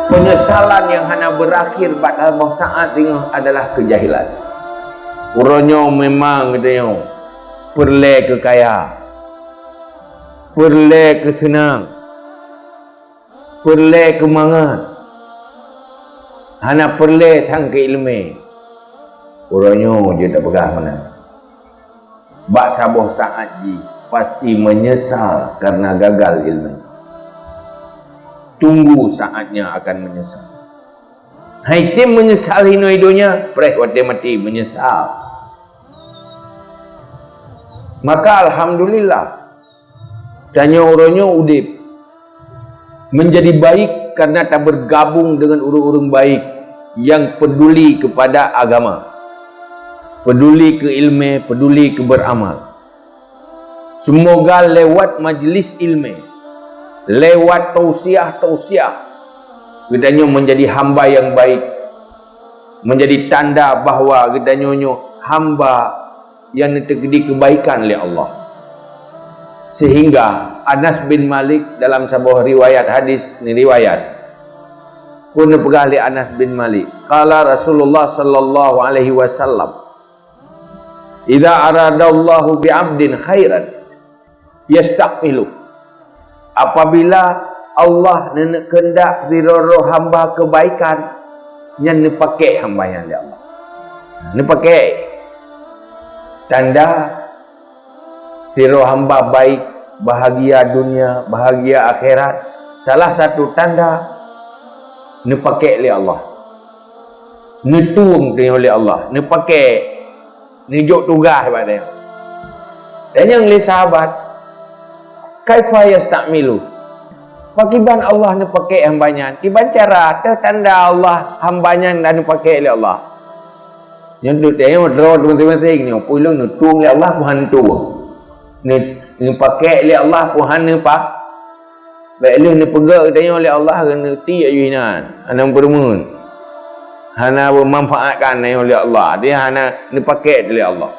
Penyesalan yang hanya berakhir pada saat tengah adalah kejahilan. Uronyo memang katanya perle ke kaya, perle ke senang, perle ke mangat, hanya perle tang ke ilmu. Uronyo je tak pegang mana. Bak saboh saat ji pasti menyesal karena gagal ilmu. Tunggu saatnya akan menyesal. Haitim menyesal hidup-hidupnya, pereh waktu mati menyesal. Maka alhamdulillah tanya orangnya udip menjadi baik karena tak bergabung dengan orang-orang baik yang peduli kepada agama, peduli ke ilmu, peduli ke beramal. Semoga lewat majlis ilmu, lewat tausiah gedanya menjadi hamba yang baik, menjadi tanda bahawa gedanya hamba yang terjadi kebaikan oleh Allah. Sehingga Anas bin Malik dalam sebuah riwayat hadis, ni riwayat pun pegang oleh Anas bin Malik, qala Rasulullah sallallahu alaihi wasallam, idza aradallahu bi 'abdin khairan yastaqbilu, apabila Allah nak kendak diroro hamba kebaikan, yang ni pakai hamba yang dia Allah. Ni pakai tanda diroro hamba baik, bahagia dunia, bahagia akhirat. Salah satu tanda ni pakai oleh Allah. Ni tuang oleh Allah. Ni pakai, ni jok tugas pada dia. Dan yang li sahabat, kaifa yastamilu, pakiban Allah ni pakai hambanya, kiban cara tanda Allah hambanya dan pakai oleh Allah. Yang tu tengok draw teman-teman ni, pulang ni tuang oleh Allah Tuhan tu. Ni pakai oleh Allah Tuhan ni pak. Baiklah ni pegang tanya oleh Allah kena ti ajuinan, ana bermun. Hana memanfaatkan oleh Allah. Dia hana ni pakai oleh Allah.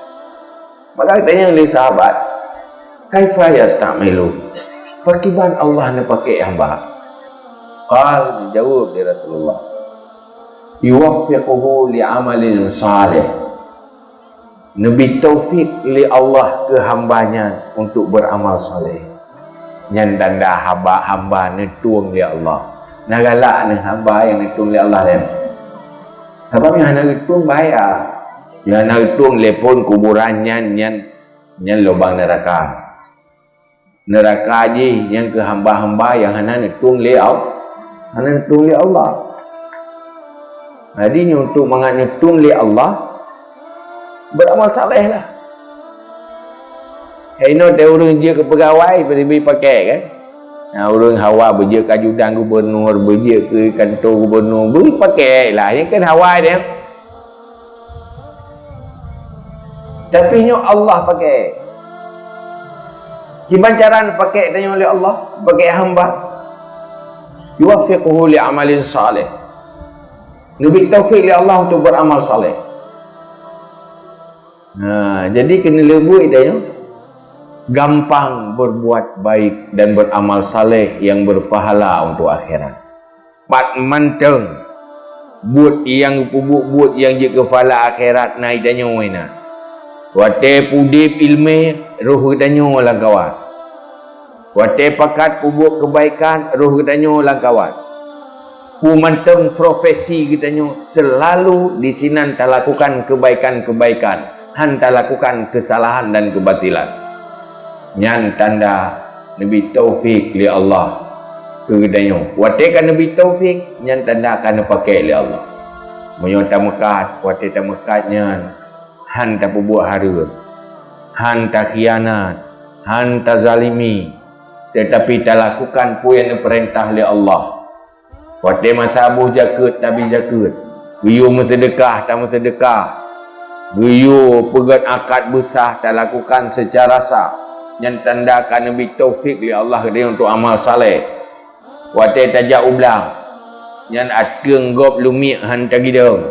Maka tanya oleh sahabat, kaifa yastamilu, pakiban Allah ni pakai hamba. Qal, dijawab dia Rasulullah, yuwaffiquhu li amalin salih, Nabi taufik li Allah ke hambanya untuk beramal saleh. Yang tanda hamba ni tuang li Allah. Nak galak ni hamba yang ni tuang li Allah dia. Sebab yang nak tuang bahaya. Yang nak tuang lepon kuburan yang lubang neraka. Neraka je yang ke hamba-hamba yang hana netung li Allah. Jadi untuk menganetung li Allah, beramal saleh lah. Ini ada orang je ke pegawai beri pakai kan. Orang hawa berje ke ajudan gubernur, berje ke kantor gubernur, beri pakai lah. Ini kan hawa dia. Tapi ini Allah pakai. Gimana cara pakai tanya oleh Allah, pakai hamba. Yuwaffiquhu li amalin salih, Nabi taufik li Allah untuk beramal saleh. Jadi kena lebih dia gampang berbuat baik dan beramal saleh yang berpahala untuk akhirat. Pat manteng buat yang buat yang je kepala akhirat naik tanya wena. Wate pudip ilmu roh tanya lah kawan. Wate pakat pubuk kebaikan roh tanya lah kawan. Pu manteng profesi kitanya selalu di sini tak lakukan kebaikan-kebaikan, hanta lakukan kesalahan dan kebatilan. Yang tanda Nabi taufik li Allah kegedanyo. Wate kan Nabi taufik yang tanda akan pakai li Allah. Menyo tamekat, wate tamekatnya han tak berbuat hara, han tak khianat, han tak zalimi, tetapi tak lakukan pun yang diperintah oleh Allah. Wate masa abuh jakut tapi jakut, biyu bersedekah tak bersedekah, biyu pegat akad besar tak lakukan secara sah, yang tandakan Nabi taufik li Allah dia untuk amal saleh. Wate tajak ublang, yang atkeng gop lumik han tak gidong.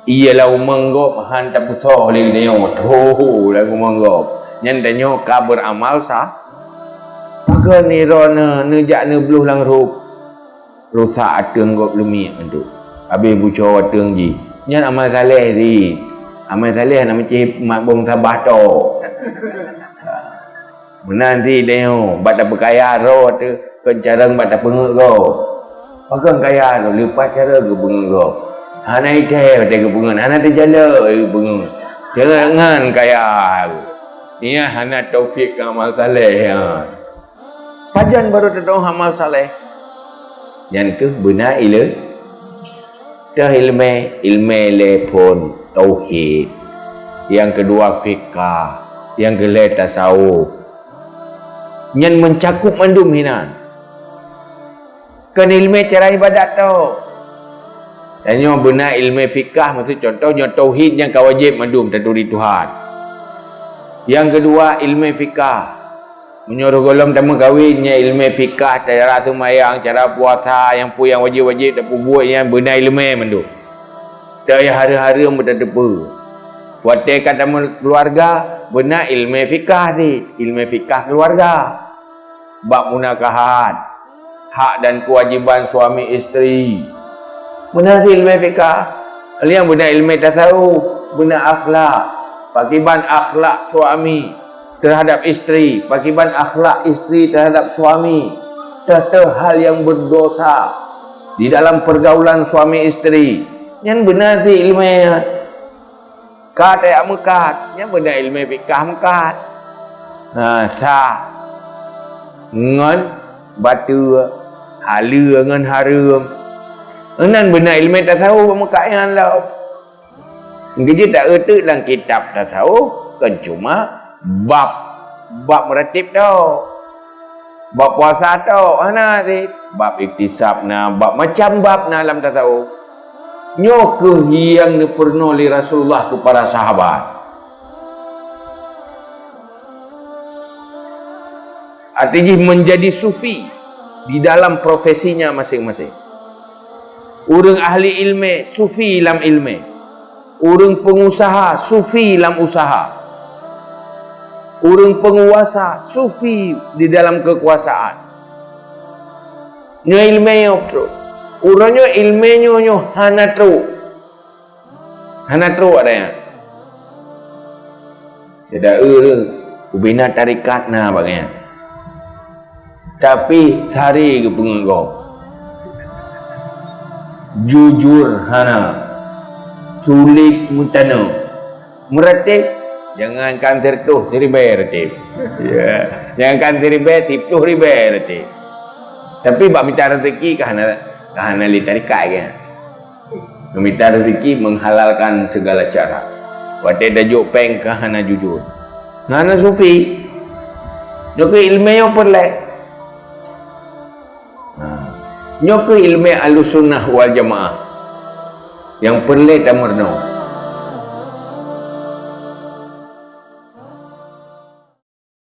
Ialah umanggop han tak putar lagi dia tu lagu umanggop. Yang tanya ka beramal sah. Maka ni rona nejak ne beluh lang rup. rusak atung gop lumik tu. Habis bucor atung ji. Nyan amal saleh si. Amal saleh nak macam mak bong sabah tu. Menan si dia bat dak berkaya ro tu kencarang bat dak pengek go. Pagang kaya tu lepas cara ke pengek go. Hana ite te ke pengek, hana terjala ke pengek. Jangan kaya. Ia hana taufik amal saleh ya. Pajan baru tahu amal saleh. Yang ke benar ilmu lepon tauhid. Yang kedua fikah, yang kedua tasawuf. Yang mencakup mandum hinan. Kan ilmu cara ibadat tu. Dan yang benar ilmu fikah maksud contohnya tauhid yang kawajib mandum taduri Tuhan. Yang kedua ilmu fikah. Menyuruh golong tamu kahwinnya ilmu fikah, cara sembahyang, cara puasa, yang wajib-wajib tak buat yang benar ilmu mandu. Tak ya hari-hari berdepa. Buatkan tamu keluarga benar ilmu fikah ni, ilmu fikah keluarga. Bab munakahat, hak dan kewajiban suami isteri. Benar ilmu fikah. Yang benar ilmu tasawuf, benar akhlak. Pakiban akhlak suami terhadap isteri, pakiban akhlak isteri terhadap suami, tata hal yang berdosa di dalam pergaulan suami isteri. Yang benar si ilmu kat ya mekat, yang benar ilmu fikah mekat. Sah ngan batu halu ngan harum. Nan benar ilmu tasawuf mekat yang lau. Kerja tak erti dalam kitab tasawuf kan cuma bab meratib tau, bab puasa tau, mana sih bab iktisab na, bab macam bab na dalam tasawuf. Nyo ke yang pernah oleh Rasulullah ke para sahabat. Artinya menjadi sufi di dalam profesinya masing-masing. Orang ahli ilmu sufi dalam ilmu, orang pengusaha sufi dalam usaha. Orang penguasa sufi di dalam kekuasaan. Nyo ilmu tu. Urangnya ilmu nyo hanatru. Hanatru ada yang. Tidak ubina tarikat na bagainya. Tapi hari ke pengengkau. Jujur hana. Sulit mutano. Meratib. Jangankan tertuh seribai retip. Ya. Jangankan seribai tipuh ribai retip. Tapi bab minta rezeki kahana li tarikat kan. Meminta rezeki menghalalkan segala cara. Wate dajuk peng kahana jujur. Kahana sufi. Nyoke ilmu yang perlek. Nyoke ilmu Ahlussunnah wal Jamaah. Yang perlek tak merno.